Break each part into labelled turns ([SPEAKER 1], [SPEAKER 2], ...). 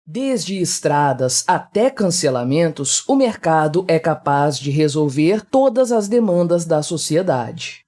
[SPEAKER 1] Desde estradas até cancelamentos, o mercado é capaz de resolver todas as demandas da sociedade.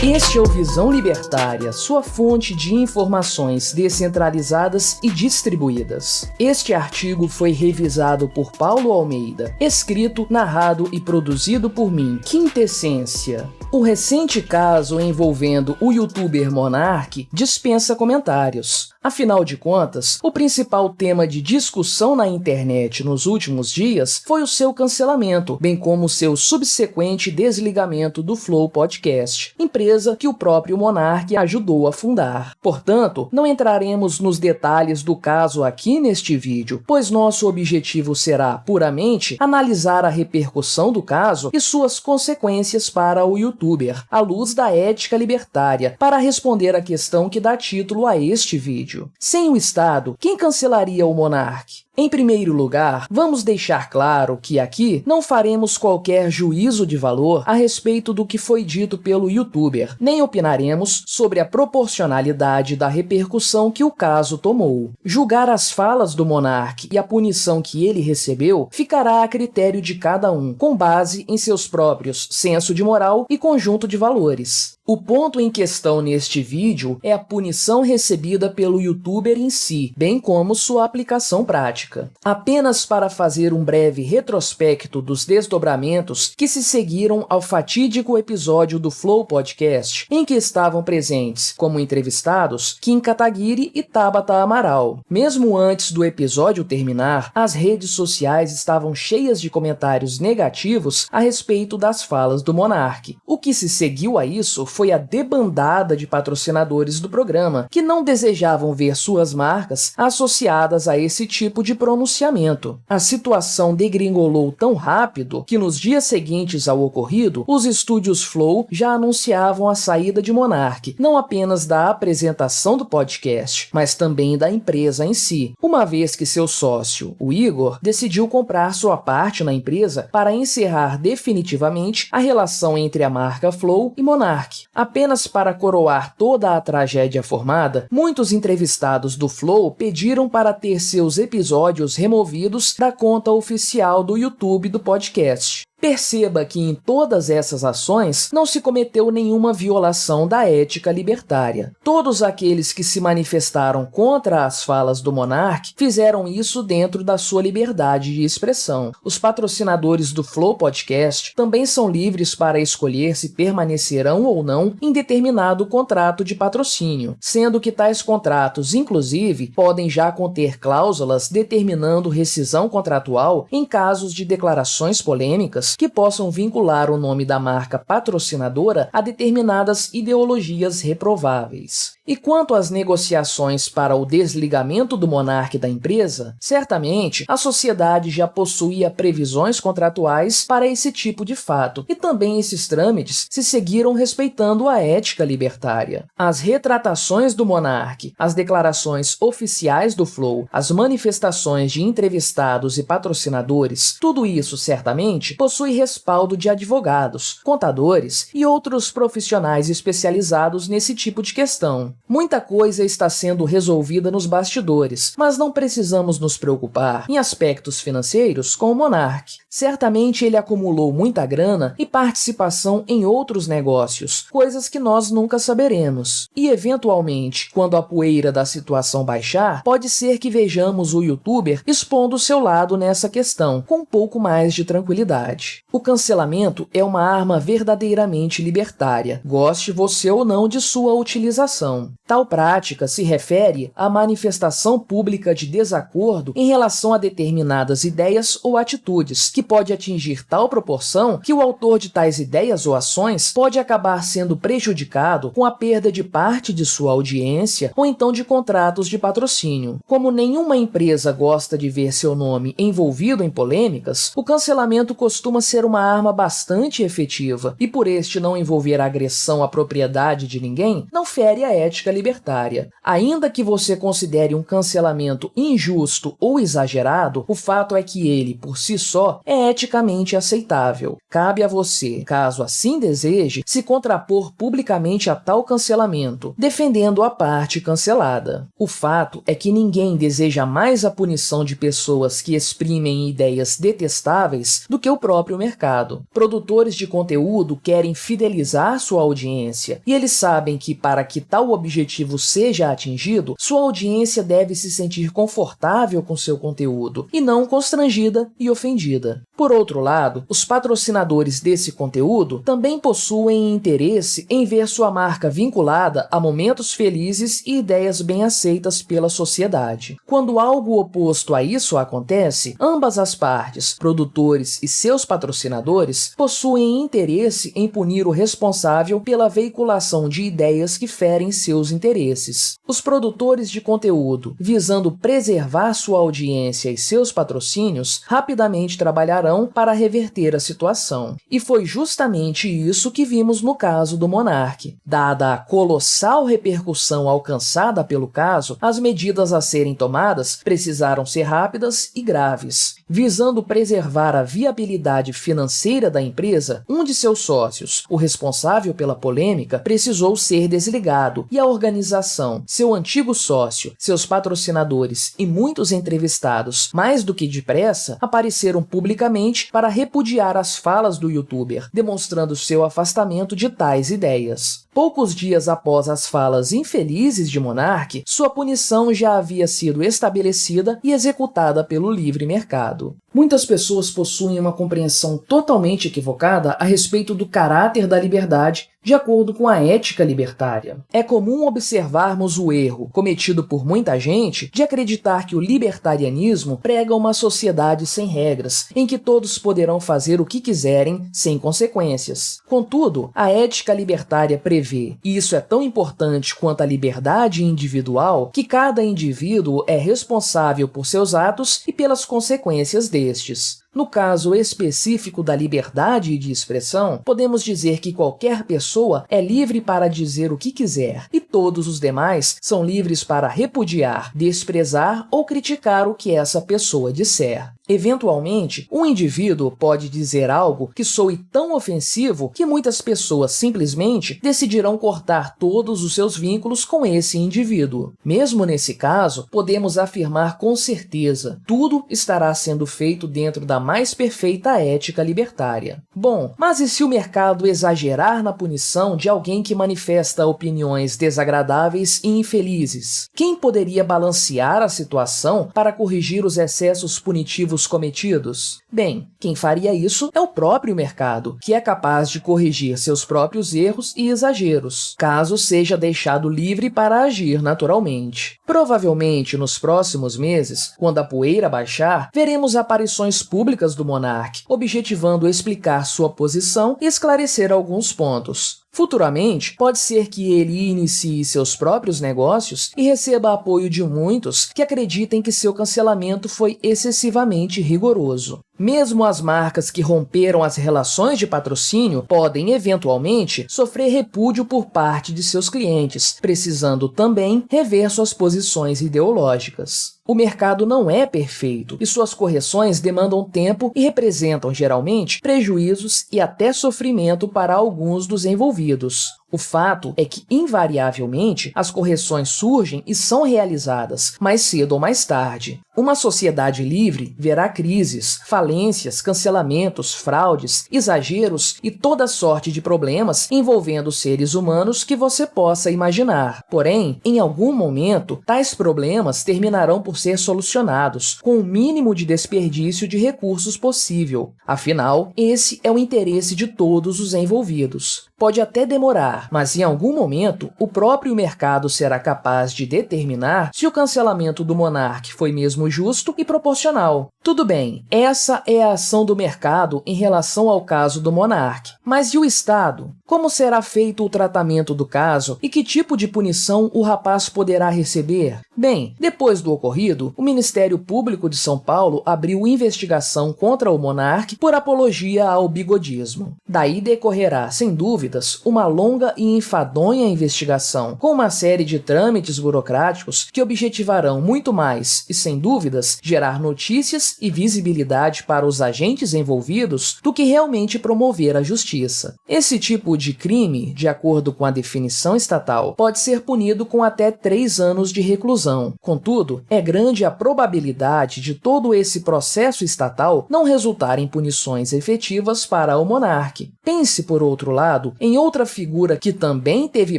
[SPEAKER 1] Este é o Visão Libertária, sua fonte de informações descentralizadas e distribuídas. Este artigo foi revisado por Paulo Almeida, escrito, narrado e produzido por mim, Quintessência. O recente caso envolvendo o youtuber Monark dispensa comentários. Afinal de contas, o principal tema de discussão na internet nos últimos dias foi o seu cancelamento, bem como seu subsequente desligamento do Flow Podcast, empresa que o próprio Monark ajudou a fundar. Portanto, não entraremos nos detalhes do caso aqui neste vídeo, pois nosso objetivo será, puramente, analisar a repercussão do caso e suas consequências para o youtuber, à luz da ética libertária, para responder à questão que dá título a este vídeo. Sem o Estado, quem cancelaria o Monark? Em primeiro lugar, vamos deixar claro que aqui não faremos qualquer juízo de valor a respeito do que foi dito pelo youtuber, nem opinaremos sobre a proporcionalidade da repercussão que o caso tomou. Julgar as falas do Monark e a punição que ele recebeu ficará a critério de cada um, com base em seus próprios senso de moral e conjunto de valores. O ponto em questão neste vídeo é a punição recebida pelo youtuber em si, bem como sua aplicação prática. Apenas para fazer um breve retrospecto dos desdobramentos que se seguiram ao fatídico episódio do Flow Podcast, em que estavam presentes, como entrevistados, Kim Kataguiri e Tabata Amaral. Mesmo antes do episódio terminar, as redes sociais estavam cheias de comentários negativos a respeito das falas do Monark. O que se seguiu a isso foi a debandada de patrocinadores do programa, que não desejavam ver suas marcas associadas a esse tipo de pronunciamento. A situação degringolou tão rápido que nos dias seguintes ao ocorrido, os estúdios Flow já anunciavam a saída de Monark, não apenas da apresentação do podcast, mas também da empresa em si, uma vez que seu sócio, o Igor, decidiu comprar sua parte na empresa para encerrar definitivamente a relação entre a marca Flow e Monark. Apenas para coroar toda a tragédia formada, muitos entrevistados do Flow pediram para ter seus episódios removidos da conta oficial do YouTube do podcast. Perceba que em todas essas ações não se cometeu nenhuma violação da ética libertária. Todos aqueles que se manifestaram contra as falas do Monark fizeram isso dentro da sua liberdade de expressão. Os patrocinadores do Flow Podcast também são livres para escolher se permanecerão ou não em determinado contrato de patrocínio, sendo que tais contratos, inclusive, podem já conter cláusulas determinando rescisão contratual em casos de declarações polêmicas que possam vincular o nome da marca patrocinadora a determinadas ideologias reprováveis. E quanto às negociações para o desligamento do Monark da empresa, certamente a sociedade já possuía previsões contratuais para esse tipo de fato, e também esses trâmites se seguiram respeitando a ética libertária. As retratações do Monark, as declarações oficiais do Flow, as manifestações de entrevistados e patrocinadores, tudo isso certamente possui respaldo de advogados, contadores e outros profissionais especializados nesse tipo de questão. Muita coisa está sendo resolvida nos bastidores, mas não precisamos nos preocupar em aspectos financeiros com o Monark. Certamente ele acumulou muita grana e participação em outros negócios, coisas que nós nunca saberemos. E eventualmente, quando a poeira da situação baixar, pode ser que vejamos o youtuber expondo seu lado nessa questão, com um pouco mais de tranquilidade. O cancelamento é uma arma verdadeiramente libertária, goste você ou não de sua utilização. Tal prática se refere à manifestação pública de desacordo em relação a determinadas ideias ou atitudes, que pode atingir tal proporção que o autor de tais ideias ou ações pode acabar sendo prejudicado com a perda de parte de sua audiência ou então de contratos de patrocínio. Como nenhuma empresa gosta de ver seu nome envolvido em polêmicas, o cancelamento costuma costuma ser uma arma bastante efetiva e, por este não envolver agressão à propriedade de ninguém, não fere a ética libertária. Ainda que você considere um cancelamento injusto ou exagerado, o fato é que ele, por si só, é eticamente aceitável. Cabe a você, caso assim deseje, se contrapor publicamente a tal cancelamento, defendendo a parte cancelada. O fato é que ninguém deseja mais a punição de pessoas que exprimem ideias detestáveis do que o próprio mercado. Produtores de conteúdo querem fidelizar sua audiência, e eles sabem que, para que tal objetivo seja atingido, sua audiência deve se sentir confortável com seu conteúdo, e não constrangida e ofendida. Por outro lado, os patrocinadores desse conteúdo também possuem interesse em ver sua marca vinculada a momentos felizes e ideias bem aceitas pela sociedade. Quando algo oposto a isso acontece, ambas as partes, produtores e seus patrocinadores, possuem interesse em punir o responsável pela veiculação de ideias que ferem seus interesses. Os produtores de conteúdo, visando preservar sua audiência e seus patrocínios, rapidamente trabalharão para reverter a situação. E foi justamente isso que vimos no caso do Monark. Dada a colossal repercussão alcançada pelo caso, as medidas a serem tomadas precisaram ser rápidas e graves. Visando preservar a viabilidade financeira da empresa, um de seus sócios, o responsável pela polêmica, precisou ser desligado e a organização, seu antigo sócio, seus patrocinadores e muitos entrevistados, mais do que depressa, apareceram publicamente para repudiar as falas do youtuber, demonstrando seu afastamento de tais ideias. Poucos dias após as falas infelizes de Monark, sua punição já havia sido estabelecida e executada pelo livre mercado. Muitas pessoas possuem uma compreensão totalmente equivocada a respeito do caráter da liberdade de acordo com a ética libertária. É comum observarmos o erro, cometido por muita gente, de acreditar que o libertarianismo prega uma sociedade sem regras, em que todos poderão fazer o que quiserem, sem consequências. Contudo, a ética libertária prevê, e isso é tão importante quanto a liberdade individual, que cada indivíduo é responsável por seus atos e pelas consequências destes. No caso específico da liberdade de expressão, podemos dizer que qualquer pessoa é livre para dizer o que quiser, e todos os demais são livres para repudiar, desprezar ou criticar o que essa pessoa disser. Eventualmente, um indivíduo pode dizer algo que soe tão ofensivo que muitas pessoas simplesmente decidirão cortar todos os seus vínculos com esse indivíduo. Mesmo nesse caso, podemos afirmar com certeza, tudo estará sendo feito dentro da mais perfeita ética libertária. Bom, mas e se o mercado exagerar na punição de alguém que manifesta opiniões desagradáveis e infelizes? Quem poderia balancear a situação para corrigir os excessos punitivos cometidos? Bem, quem faria isso é o próprio mercado, que é capaz de corrigir seus próprios erros e exageros, caso seja deixado livre para agir naturalmente. Provavelmente, nos próximos meses, quando a poeira baixar, veremos aparições públicas do Monark, objetivando explicar sua posição e esclarecer alguns pontos. Futuramente, pode ser que ele inicie seus próprios negócios e receba apoio de muitos que acreditem que seu cancelamento foi excessivamente rigoroso. Mesmo as marcas que romperam as relações de patrocínio podem, eventualmente, sofrer repúdio por parte de seus clientes, precisando também rever suas posições ideológicas. O mercado não é perfeito e suas correções demandam tempo e representam, geralmente, prejuízos e até sofrimento para alguns dos envolvidos. O fato é que, invariavelmente, as correções surgem e são realizadas, mais cedo ou mais tarde. Uma sociedade livre verá crises, falências, cancelamentos, fraudes, exageros e toda sorte de problemas envolvendo seres humanos que você possa imaginar. Porém, em algum momento, tais problemas terminarão por ser solucionados, com o mínimo de desperdício de recursos possível. Afinal, esse é o interesse de todos os envolvidos. Pode até demorar, mas em algum momento, o próprio mercado será capaz de determinar se o cancelamento do Monark foi mesmo justo e proporcional. Tudo bem, essa é a ação do mercado em relação ao caso do Monark. Mas e o Estado? Como será feito o tratamento do caso e que tipo de punição o rapaz poderá receber? Bem, depois do ocorrido, o Ministério Público de São Paulo abriu investigação contra o monarca por apologia ao bigodismo. Daí decorrerá, sem dúvidas, uma longa e enfadonha investigação, com uma série de trâmites burocráticos que objetivarão muito mais e, sem dúvidas, gerar notícias e visibilidade para os agentes envolvidos do que realmente promover a justiça. Esse tipo de crime, de acordo com a definição estatal, pode ser punido com até 3 anos de reclusão. Contudo, é grande a probabilidade de todo esse processo estatal não resultar em punições efetivas para o monarca. Pense, por outro lado, em outra figura que também teve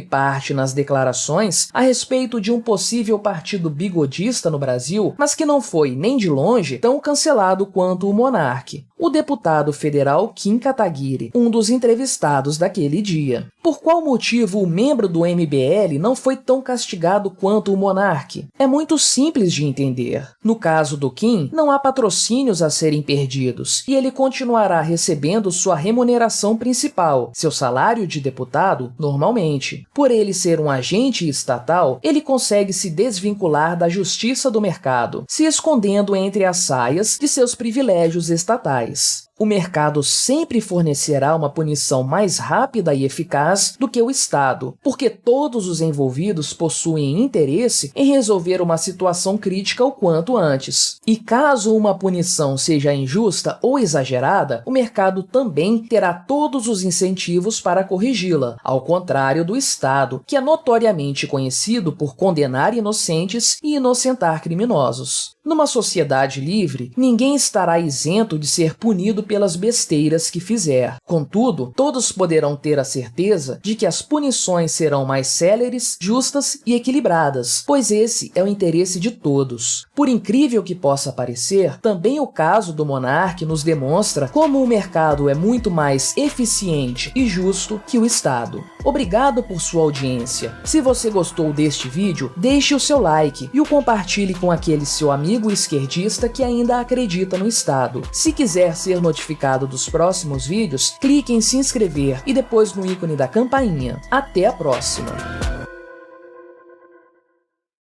[SPEAKER 1] parte nas declarações a respeito de um possível partido bigodista no Brasil, mas que não foi, nem de longe, tão cancelado quanto o monarca. O deputado federal Kim Kataguiri, um dos entrevistados daquele dia. Por qual motivo o membro do MBL não foi tão castigado quanto o monarca? É muito simples de entender. No caso do Kim, não há patrocínios a serem perdidos, e ele continuará recebendo sua remuneração principal, seu salário de deputado, normalmente. Por ele ser um agente estatal, ele consegue se desvincular da justiça do mercado, se escondendo entre as saias de seus privilégios estatais. O mercado sempre fornecerá uma punição mais rápida e eficaz do que o Estado, porque todos os envolvidos possuem interesse em resolver uma situação crítica o quanto antes. E caso uma punição seja injusta ou exagerada, o mercado também terá todos os incentivos para corrigi-la, ao contrário do Estado, que é notoriamente conhecido por condenar inocentes e inocentar criminosos. Numa sociedade livre, ninguém estará isento de ser punido pelas besteiras que fizer. Contudo, todos poderão ter a certeza de que as punições serão mais céleres, justas e equilibradas, pois esse é o interesse de todos. Por incrível que possa parecer, também o caso do monarca nos demonstra como o mercado é muito mais eficiente e justo que o Estado. Obrigado por sua audiência. Se você gostou deste vídeo, deixe o seu like e o compartilhe com aquele seu amigo esquerdista que ainda acredita no Estado. Se quiser ser notificado dos próximos vídeos, clique em se inscrever e depois no ícone da campainha. Até a próxima!